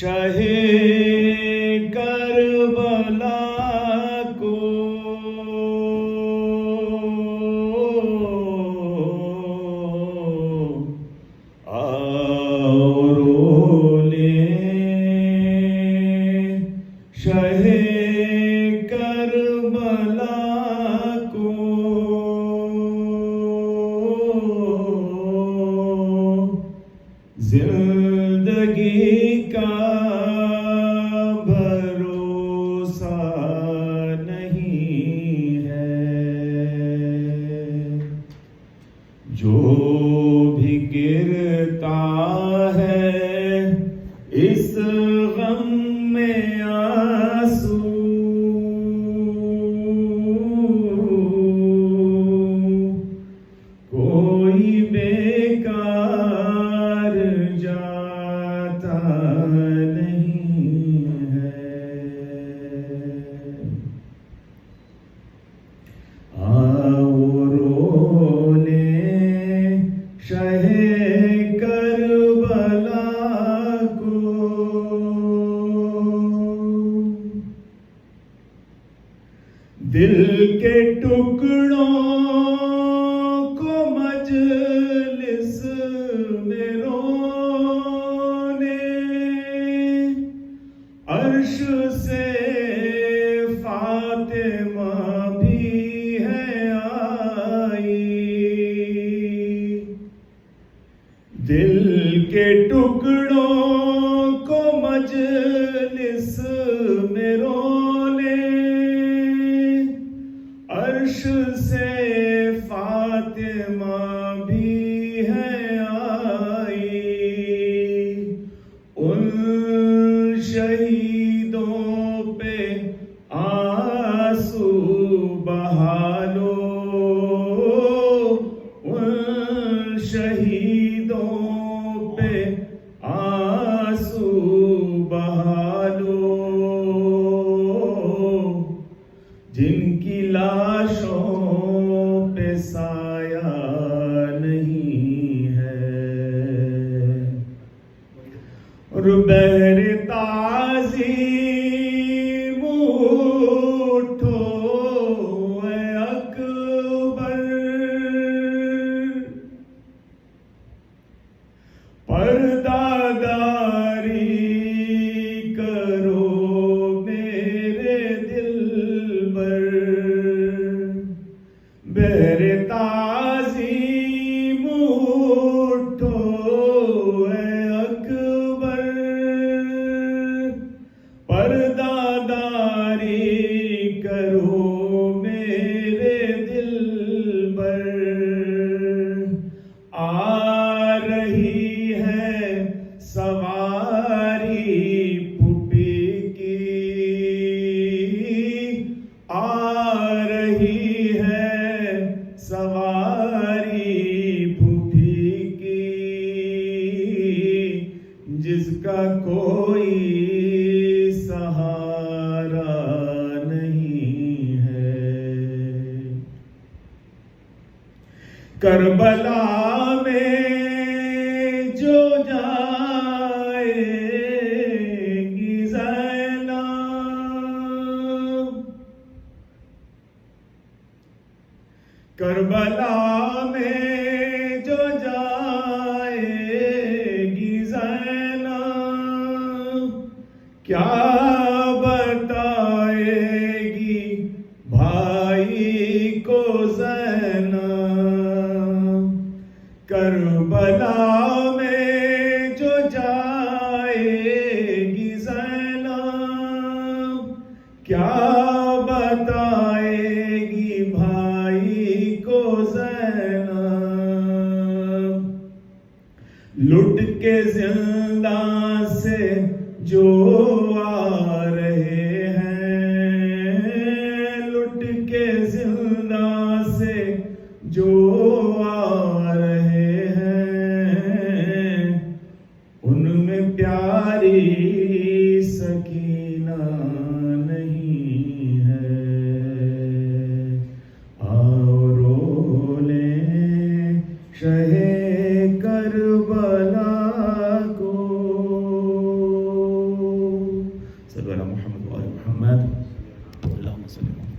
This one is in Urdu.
شہ کربلا کو آؤ رو لیں، شہ کربلا کو زندگی کا بھروسہ نہیں ہے، جو بھی گرتا ہے اس غم میں آنسو، کوئی بیکار جاتا نہیں ہے۔ آؤ رو لیں شہ کربلا کو، دل کے ٹکڑوں کو مجلس میں رونے، عرش سے فاطمہ بھی ہے آئی، دل کے ٹکڑوں کو مجلس میں رونے، عرش سے فاطمہ بھی ہے آئی، ان شہیدوں پہ آنسو بہا لو، ان شہیدوں پہ آنسو بہا لو، جن کی لاشوں پہ سایہ نہیں ہے، اور بہر تعظیم اٹھو اے اکبر، پردہ داری کرو میرے دل بر، بہر تعظیم اٹھو اے اکبر، پردہ داری کرو میرے دل بر، آ رہی ہے سواری پھوپھی کی، آ رہی ہے سواری پھوپھی کی، جس کا کوئی سہارا نہیں ہے، کربلا میں جو جائے گی زینب، کربلا میں جو جائے گی زینب، کیا بتائے گی بھائی کو زینب، کربلا میں جو جائے گی زینب، کیا بتائے گی بھائی کو زینب، لٹ کے زندان سے جو آ رہے ہیں، لٹ کے زندان سے جو آ رہے ہیں، ان میں پیاری سکینہ نہیں ہے، آؤ رو لیں شہ کر علی محمد و آل محمد اللہم صلی اللہ